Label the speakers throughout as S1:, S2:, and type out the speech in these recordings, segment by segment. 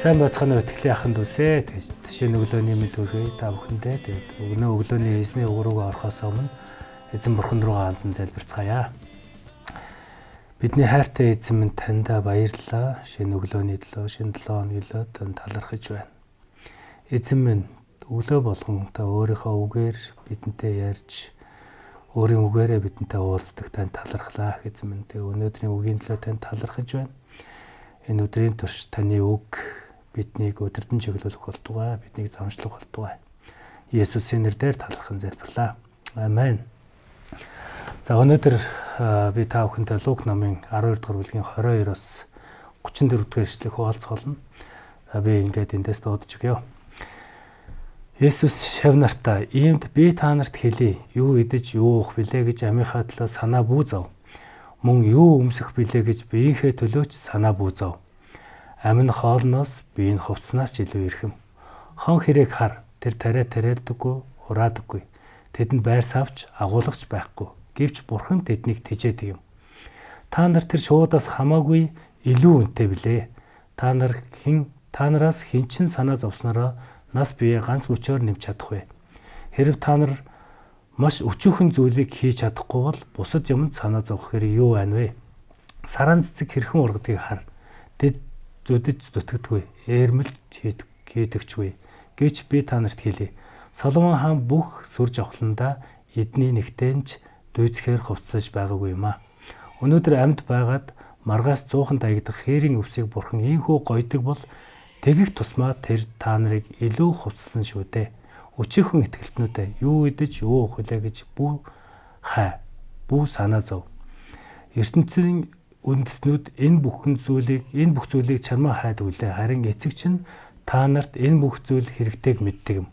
S1: Сайн байцгаана уу итгэлийн ахын дүүсээ. Жишээ нь өглөөний мэд хүргэе та бүхэндээ. Тэгээд өглөөний эзний үг рүү орохоос өмнө эзэн бурхан руугаа хандан залбирцгаая. Бидний хайртай эзэн минь таньда баярлалаа. Шинэ өглөөний төлөө, шинэ 7 хоногийн төлөө танд талархаж байна. Эзэн минь өглөө болгон та өөрийнхөө үгээр бидэнтэй ярьж, өөрийн үгээрээ бидэнтэй уулздаг танд талархлаа эзэн минь. Тэгээд өнөөдрийн үгийн төлөө танд талархаж байна. Энэ өдрийн турш таны үг биднийг өдөртөн чиглүүлэх болтугай, биднийг замшлах болтугай. Есүсийн нэрээр талархан залбирлаа. Амен. За өнөөдөр би та бүхэнтэй Лук номын 12 дугаар бүлгийн 22-оос 34 дугаар эшлэлийг хуваалцах болно. За би ингээд эндээс дуудаж өгье. Есүс шавнартаа иймд би та нарт хэлье. Юу идэж, юу уух билээ гэж амийнхаа төлөө санаа бүү зов. Мөн юу өмсөх билээ гэж биеийнхээ төлөөч санаа бүү зов. Амин хоолноос биеийн хувцснаас ч илүү эрхэм. Хон хэрэг хар, тэр тариадаггүй, хураадаггүй. Тэдэнд байр савч агуулгач байхгүй. Гэвч бурхан тэднийг тэжээдэг юм. Та нар тэр шуудаас хамаагүй илүү үнэтэй билээ. Та нараас хэн ч санаа зовснороо нас бие ганц мөчөөр нэмж чадах вэ? Хэрв та нар маш өчүүхэн зүйлийг хийж чадахгүй бол бусад юмд санаа зовох хэрэг юу байна вэ? Саран цэцэг хэрхэн ургадгийг хар. Тэд зүдэж дутагдгүй, ээрмэлж хийдэгчгүй. Гэвч би та нарт хэлье. Соломон хаан бүх сүр жавхландаа эдний нэгтэнч дүйцэхээр хувцлаж байгаагүй юм аа. Өнөөдөр амьд байгаад маргаас 100 таягдах хээрийн өвсийг бурхан ийхүү гойдог бол тэгэх тусмаа тэр та нарыг илүү хувцлан шүү дээ. Өчүүхэн итгэлтнүүдээ юу идэж, юу уух вэ гэж бүү санаа зов. ертөнцийн үндэстнүүд энэ бүх зүйлийг чармаа хайдаг үлээ. Харин эцэг чинь та нарт энэ бүх зүйл хэрэгтэйг мэддэг юм.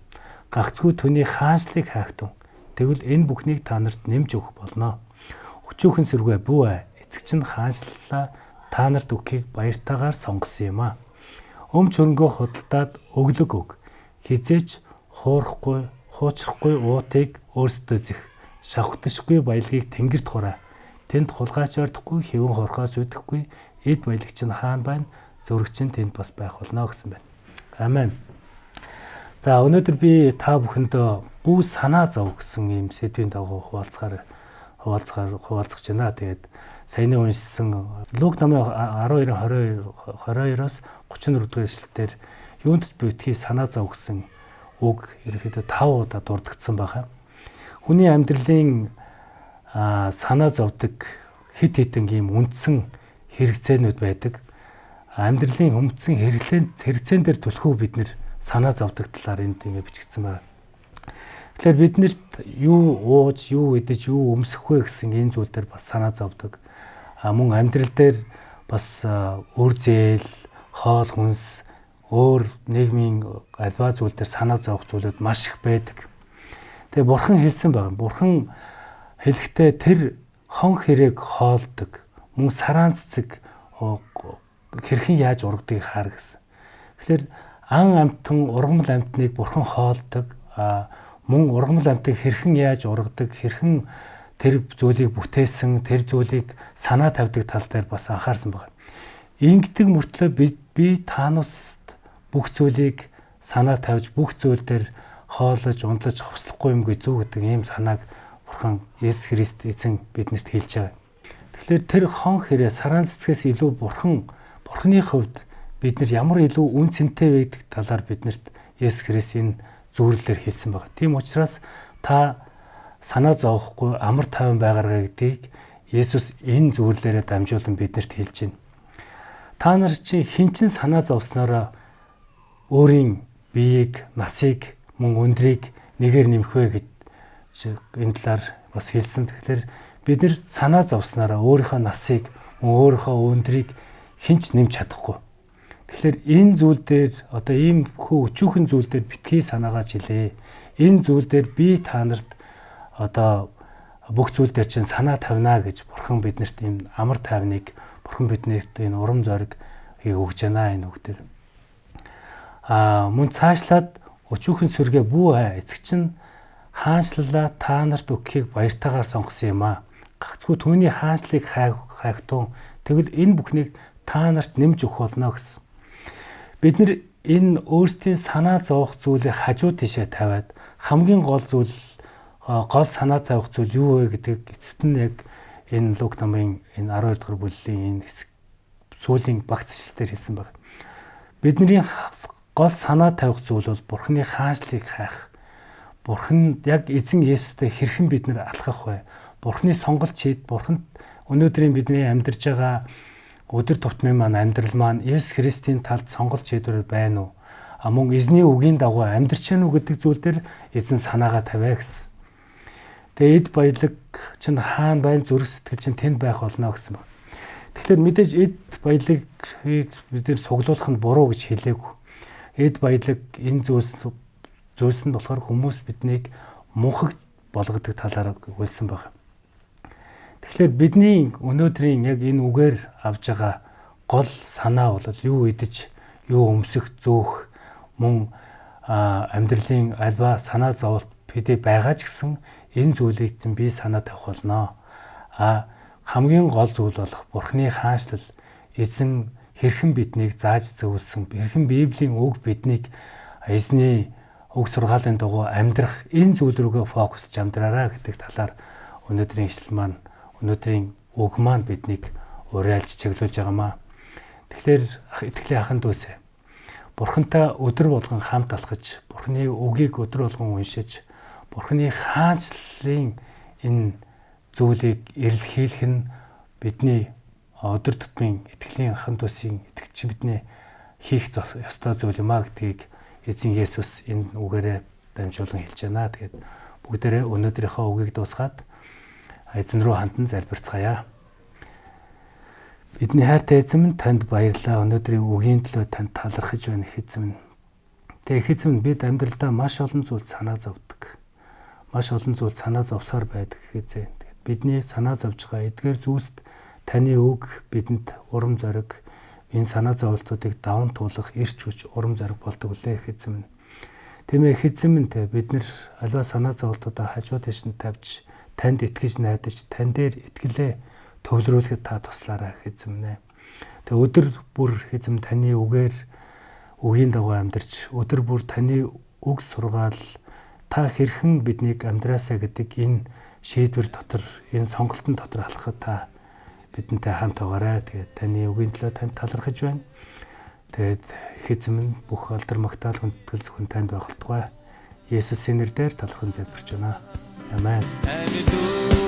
S1: Гагцгүй түүний хаанчлыг хайхтун. Тэгвэл энэ бүхнийг та нарт нэмж өгөх болно. Өчүүхэн сэргүй бүү. Эцэг чинь хаанчлалаа та нарт өгөхийг баяртайгаар сонгосон юм аа. Өмч хөрөнгөө худалдаад өглөг өг. Хизээч хуурахгүй, хуучрахгүй уутыг өөрсдөө зэх. Шавхташгүй баялагийг тэнгэрт хураа. Тэнд хулгайч ордохгүй, хэвэн хорхоос үдэхгүй, эд баялагч нь хаан байна, зөрөгч нь тэнд бас байх болно гэсэн байна. Амен. За өнөөдөр би та бүхэндээ бүү санаа зов гэсэн ийм сэдвийн дагуу хуваалцах байна. Тэгээд саяны уншсан Лук номын 12:22-оос 34 дугаар эшлэлээр юунд ч битгий санаа зов гэсэн үг ерөөхдөө 5 удаа дурдгдсан байна. Хүний амьдралын санаа зовдөг хит хитэн ийм үндсэн хэрэгцээнүүд байдаг. Амьдралын хүмцэн хэрэгцээн дээр түлхүү бид нэр санаа зовдөг талаар энд ингэ бичигдсэн байна. Тэгэхээр биднэрт юу ууж, юу идэж, юу өмсөх вэ гэсэн энэ зүйл дээр бас санаа зовдөг. Мөн амьдрал дээр бас үр зээл, хоол хүнс, өөр нийгмийн альва зүйл дээр санаа зовх зүйлүүд маш их байдаг. Тэгээ бурхан хэлсэн байна. Бурхан хэлэхдээ тэр хон хэрэг хоолдог, мөн сараан цэцэг хэрхэн яаж ургадгийг хаар гэсэн. Тэгэхээр ан амтан, ургамал амтныг бурхан хоолдог, мөн ургамал амтыг хэрхэн яаж ургадаг, хэрхэн тэр зүйлийг бүтээсэн, тэр зүйлийг санаа тавьдаг тал дээр бас анхаарсан байна. Ингэдэг мөртлөө би таанаас бүх зүйлийг санаа тавьж, бүх зүйл дээр хоолож, ундлаж хувцлахгүй юм гэдэг ийм санааг бурхан Есүс Христ эзэн биднэрт хэлж байгаа. Тэгэхээр тэр хон хэрэг сараан цэцгээс илүү бурханы хувьд бид нар ямар илүү үн цэнтэй байдаг талаар биднэрт Есүс Христ энэ зөвлөлөөр хэлсэн байна. Тийм учраас та санаа зовхгүй амар тайван байгаарай гэдгийг Есүс энэ зөвлөлөөрөө дамжуулан биднэрт хэлж байна. Та нар чи хэн чин санаа зовсноороо өөрийн биеийг, насыг, мөн өндрийг нэгээр нэмэх вэ гэж энэ талаар бас хэлсэн. Тэгэхээр бид нэр санаа зовснараа өөрийнхөө насыг, өөрийнхөө өндрийг хинч нэмж чадахгүй. Тэгэхээр энэ зүйл дээр одоо ийм өчүүхэн зүйл дээр битгий санаагаа жилээ. Энэ зүйл дээр би та нарт одоо бүх зүйл дээр чинь санаа тавина гэж бурхан биднэрт энэ амар тайвныг бурхан биднэрт энэ урам зориг өгж байна энэ үг дээр. Мөн цаашлаад өчүүхэн сүргээ бүү эцэг чинь хаанчлалаа та нарт өгөхийг баяртайгаар сонгосон юм аа. Гагцгүй түүний хаанчлыг хайхтун. Тэгвэл энэ бүхнийг та нарт нэмж өгөх болно гэсэн. Бид нэр энэ өөрсдийн санаа зовох зүйлийг хажуу тишээ тавиад хамгийн гол санаа зовох зүйл юу вэ гэдэг эцэст нь яг энэ Лук намын энэ 12 дугаар бүлгийн энэ сүүлийн багц шилтээр хэлсэн байна. Бидний гол санаа тавих зүйл бол Бурхны хаанчлыг хайх. Бурхан яг эзэн Есүстэй хэрхэн бид нар алхах вэ? Бурхны сонголт шийд, Бурханд өнөөдрийн бидний амьдарч байгаа өдөр тутмын маань амьдрал маань Есүс Христийн талд сонголт шийдвэр байна уу? Мөн эзний үгийн дагуу амьдарч гэнэ үү гэдэг зүйл дээр эзэн санаагаа тавиа гэсэн. Тэгээ эд баялаг чинь хаана байна, зүрх сэтгэл чинь тэнд байх болно гэсэн байна. Тэгэхээр мэдээж эд баялагыг бид нэр цуглуулах нь буруу гэж хэлээгүй. Эд баялаг энэ зүйлс нь болохоор хүмүүс биднийг мунхаг болгодог талаар хэлсэн байна. Тэгэхээр бидний өнөөдрийн яг энэ үгээр авж байгаа гол санаа бол юу идэж, юу өмсөх, зөөх, мөн амьдралын альва санаа зовлт бидээ байгаа ч гэсэн энэ зүйлийг би санаа тавих болно. Хамгийн гол зүйл болох Бурхны хаанчлал, эзэн хэрхэн биднийг зааж зөвлөсөн, хэрхэн Библийн үг биднийг эзний үг сургаалын дагуу амьдрах энэ зүйл рүүгээ фокусж амьдраараа гэдэг талаар өнөөдрийн ишлэл маань, өнөөдрийн үг маань биднийг уриалж чиглүүлж байгаамаа. Тэгэхээр итгэлийн ахын дүүсээ Бурхантай өдөр болгон хамт алхаж, Бурхны үгийг өдөр болгон уншиж, Бурхны хаанчлалын энэ зүйлийг эрэлхийлэх нь бидний өдөр тутмын итгэлийн ахын дүүсийн итгэгч бидний хийх ёстой зүйл юм а гэдгийг эзэн Есүс энэ үгээрээ дамжуулан хэлж байна. Тэгээд бүгдээрээ өнөөдрийнхөө үгийг дуусгаад эзэн рүү хандан залбирцгаая. Бидний хайртай эзэн минь, танд баярлалаа. Өнөөдрийн үгийн төлөө танд талархаж байна их эзэн минь. Тэгээ их эзэн минь, бид амьдралдаа маш олон зүйл санаа зовдөг. Маш олон зүйл санаа зовсоор байдаг эзэн. Тэгээд бидний санаа зовж байгаа эдгээр зүйлс таны үг бидэнд урам зориг, энэ санаа зовлтуудыг даван туулах эрч хүч, урам зориг болдог үлээ их эзэн минь. Тэмээ их эзэн минь, бид нар альва санаа зовлтуудаа хажуу тийш нь тавьж, танд итгэж найдаж, тань дээр итгэлээ төвлөрүүлэхэд та туслаарай их эзэн минь. Тэгээ өдөр бүр эзэн таны үгийн дагуу амьдарч, өдөр бүр таны үг сургаал та хэрхэн биднийг амьдраасаа гэдэг энэ шийдвэр дотор, энэ сонголтын дотор алхахад та бидэнтэй хамт байгаарай. Тэгээд таны үгийн төлөө танд талархаж байна. Тэгээд их эзэн минь, бүх алдар магтаал хүндэтгэл зөвхөн танд байх болтугай. Есүсийн нэрээр талархан залбирч байна. Амен.